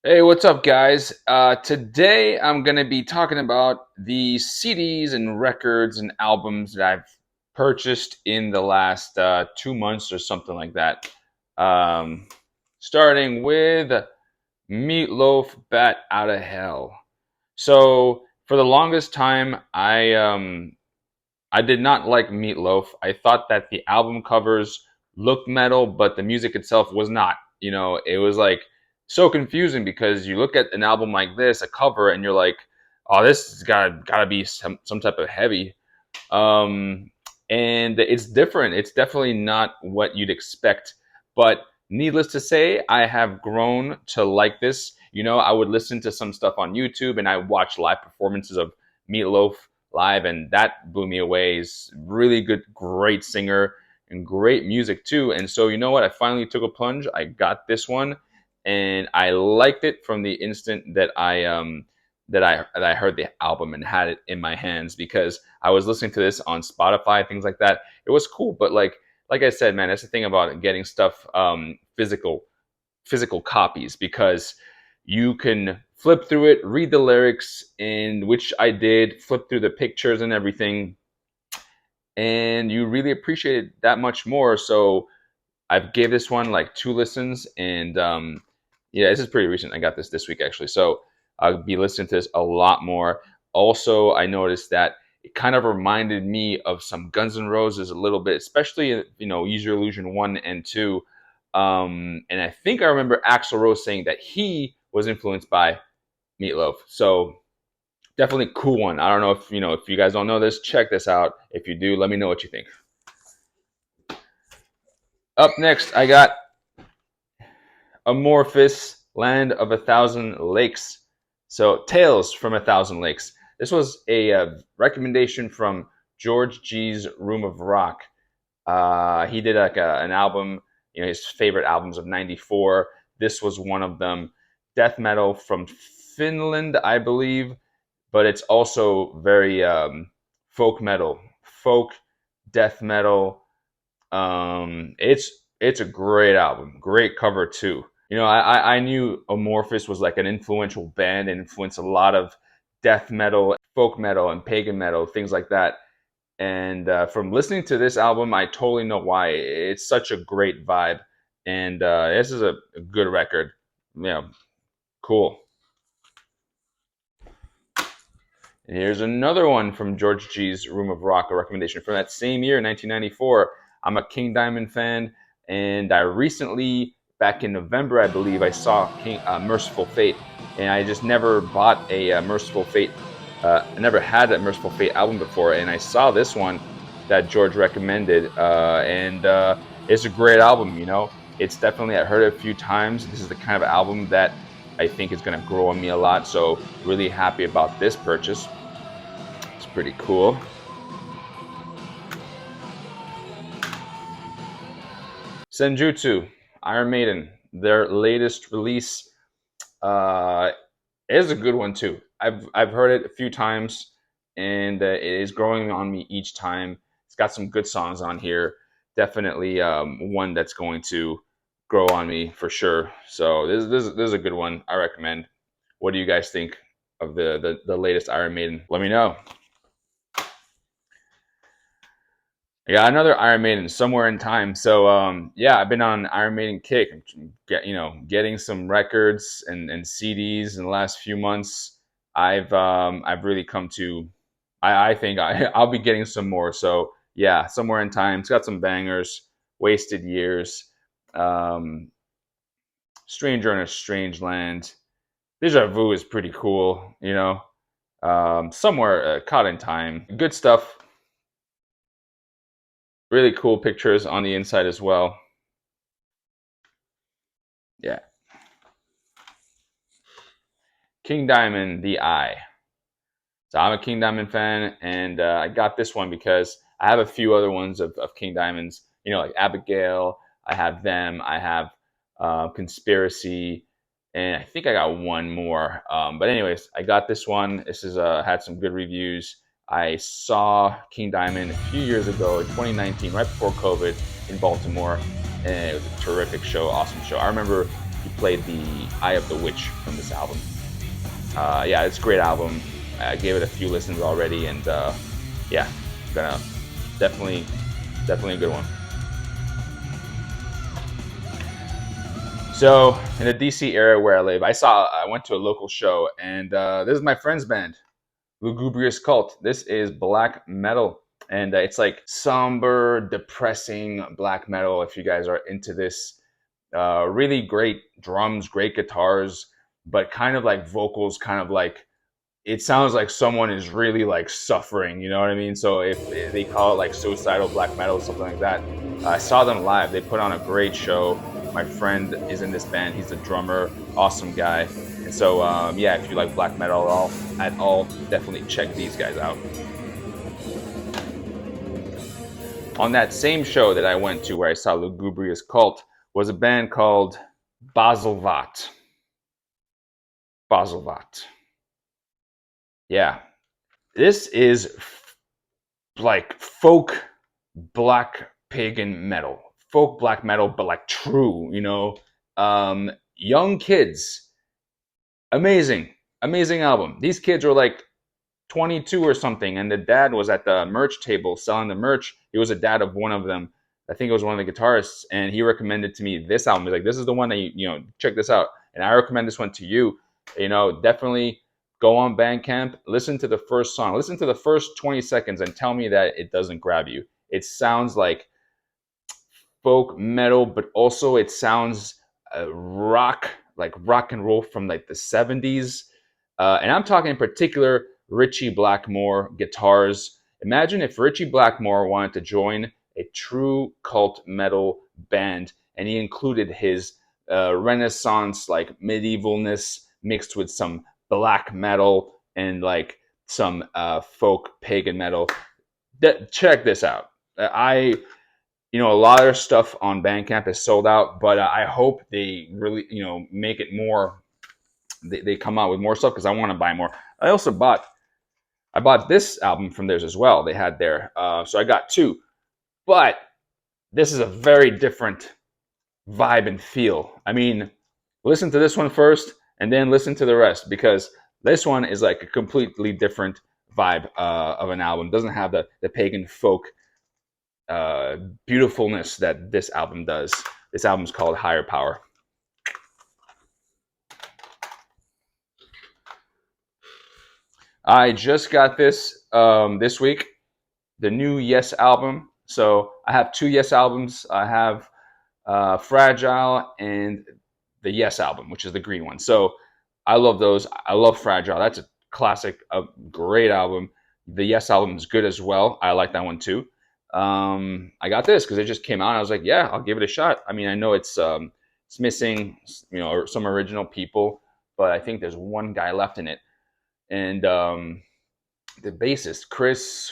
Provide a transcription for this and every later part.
Hey, what's up, guys? Today I'm going to be talking about the CDs and records and albums that I've purchased in the last 2 months or something like that. Um, Starting with Meatloaf, Bat Out of Hell. So, for the longest time, I did not like Meatloaf. I thought that the album covers looked metal, but the music itself was not. It was like so confusing because you look at an album like this, a cover, and you're like, "Oh, this has gotta be some type of heavy." Um, and it's different. It's definitely not what you'd expect. But needless to say, I have grown to like this. I would listen to some stuff on YouTube, and I watch live performances of Meatloaf live, and that blew me away. He's really good, great singer, and great music too. And so, you know what? I finally took a plunge. I got this one, and I liked it from the instant that I heard the album and had it in my hands because I was listening to this on Spotify, things like that. It was cool, but like I said, man, that's the thing about getting stuff physical copies because you can flip through it, read the lyrics, and which I did, flip through the pictures and everything, and you really appreciate it that much more. So I gave this one like two listens, and yeah, this is pretty recent. I got this week actually, so I'll be listening to this a lot more. Also, I noticed that it kind of reminded me of some Guns N' Roses a little bit, especially Use Your Illusion 1 and 2. And I think I remember Axl Rose saying that he was influenced by Meatloaf. So definitely cool one. I don't know if you guys don't know this, check this out. If you do, let me know what you think. Up next, I got Amorphous, Land of a Thousand Lakes. So, Tales from a Thousand Lakes. This was a recommendation from George G's Room of Rock. He did like an album, his favorite albums of '94. This was one of them. Death metal from Finland, I believe, but it's also very folk metal, folk death metal. It's a great album, great cover too. I knew Amorphous was like an influential band and influenced a lot of death metal, folk metal, and pagan metal, things like that. And from listening to this album, I totally know why. It's such a great vibe, and this is a good record. Yeah, cool. And here's another one from George G's Room of Rock, a recommendation from that same year, 1994. I'm a King Diamond fan, and I recently, back in November, I believe, I saw Merciful Fate, and I just never bought a Merciful Fate. I never had a Merciful Fate album before, and I saw this one that George recommended, and it's a great album. It's definitely, I heard it a few times. This is the kind of album that I think is going to grow on me a lot. So really happy about this purchase. It's pretty cool. Senjutsu, Iron Maiden, their latest release uh, is a good one too. I've heard it a few times, and it is growing on me each time. It's got some good songs on here. Definitely one that's going to grow on me for sure. So this is a good one. I recommend. What do you guys think of the latest Iron Maiden? Let me know. I got another Iron Maiden somewhere in time. So yeah, I've been on an Iron Maiden kick. Getting some records and CDs in the last few months. I've really come to. I think I'll be getting some more. So yeah, somewhere in time. It's got some bangers. Wasted Years. Um, Stranger in a Strange Land. Deja Vu is pretty cool. Somewhere caught in time. Good stuff. Really cool pictures on the inside as well. Yeah. King Diamond, The Eye. So I'm a King Diamond fan, and I got this one because I have a few other ones of King Diamonds. Like Abigail. I have them. I have Conspiracy, and I think I got one more. But anyways, I got this one. This is had some good reviews. I saw King Diamond a few years ago in 2019, right before COVID, in Baltimore, and it was a terrific show, awesome show. I remember he played the Eye of the Witch from this album. Yeah, it's a great album. I gave it a few listens already, and yeah, gonna definitely a good one. So in the DC area where I live, I went to a local show, and this is my friend's band, Lugubrious Cult. This is black metal, and it's like somber, depressing black metal. If you guys are into this, really great drums, great guitars, but kind of like vocals, kind of like it sounds like someone is really like suffering, you know what I mean? So if they call it like suicidal black metal, something like that. I saw them live. They put on a great show. My friend is in this band. He's a drummer, awesome guy. And so, yeah, if you like black metal at all, definitely check these guys out. On that same show that I went to where I saw Lugubrious Cult was a band called Basilvat. Baselvat. Yeah, this is like folk black pagan metal, folk black metal, but like true, you know. Young kids, amazing album. These kids were like 22 or something, and the dad was at the merch table selling the merch. He was a dad of one of them. I think it was one of the guitarists, and he recommended to me this album. He's like, "This is the one that you know, check this out." And I recommend this one to you. You know, definitely go on Bandcamp, listen to the first song, listen to the first 20 seconds, and tell me that it doesn't grab you. It sounds like folk metal, but also it sounds rock, like rock and roll from like the 70s. And I'm talking in particular Richie Blackmore guitars. Imagine if Richie Blackmore wanted to join a true cult metal band and he included his Renaissance, like medievalness mixed with some black metal and like some folk pagan metal. Check this out. I you know, a lot of their stuff on Bandcamp is sold out, but I hope they really, you know, make it more. They come out with more stuff because I want to buy more. I bought this album from theirs as well. They had their, so I got two, but this is a very different vibe and feel. I mean, listen to this one first, and then listen to the rest because this one is like a completely different vibe of an album. It doesn't have the pagan folk beautifulness that this album does. This album's called Higher Power. I just got this this week, the new Yes album. So I have two Yes albums. I have Fragile and the Yes album, which is the green one. So I love those. I love Fragile. That's a classic, a great album. The Yes album is good as well. I like that one too. I got this because it just came out. And I was like, yeah, I'll give it a shot. I mean, I know it's missing, you know, some original people, but I think there's one guy left in it, and the bassist Chris.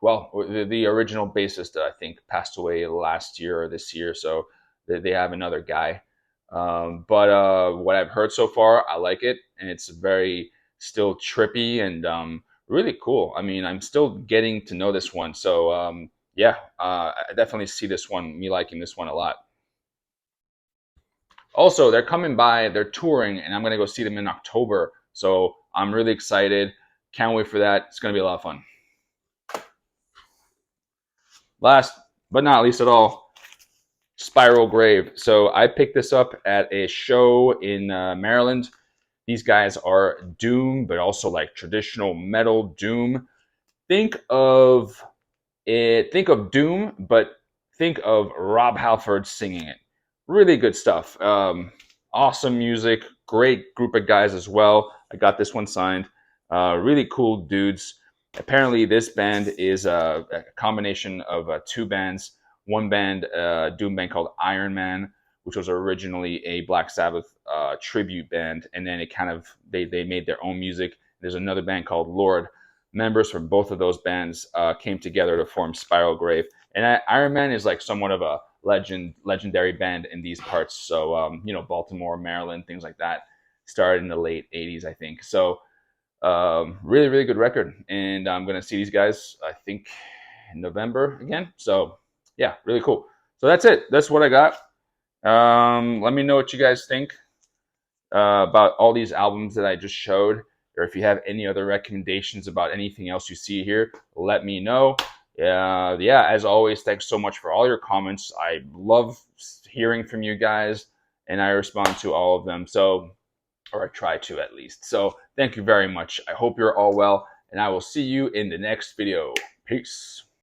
Well, the original bassist I think passed away last year or this year, so they have another guy. But what I've heard so far, I like it, and it's very still trippy and really cool. I mean, I'm still getting to know this one, so yeah, I definitely see this one, me liking this one a lot. Also, they're coming by, they're touring, and I'm gonna go see them in October, so I'm really excited. Can't wait for that. It's gonna be a lot of fun. Last but not least at all, Spiral Grave. So I picked this up at a show in Maryland. These guys are doom, but also like traditional metal doom. Think of it. Think of doom, but think of Rob Halford singing it. Really good stuff. Awesome music. Great group of guys as well. I got this one signed. Really cool dudes. Apparently, this band is a combination of two bands. One band, doom band called Iron Man, which was originally a Black Sabbath tribute band, and then it kind of they made their own music. There's another band called Lord. Members from both of those bands came together to form Spiral Grave, and Iron Man is like somewhat of a legendary band in these parts. So you know, Baltimore, Maryland, things like that. Started in the late '80s, I think. So really good record, and I'm gonna see these guys, I think, in November again. So yeah, really cool. So that's it. That's what I got. Let me know what you guys think about all these albums that I just showed, or if you have any other recommendations about anything else you see here, let me know. Yeah, as always, thanks so much for all your comments. I love hearing from you guys, and I respond to all of them. So, or I try to at least. So, thank you very much. I hope you're all well, and I will see you in the next video. Peace.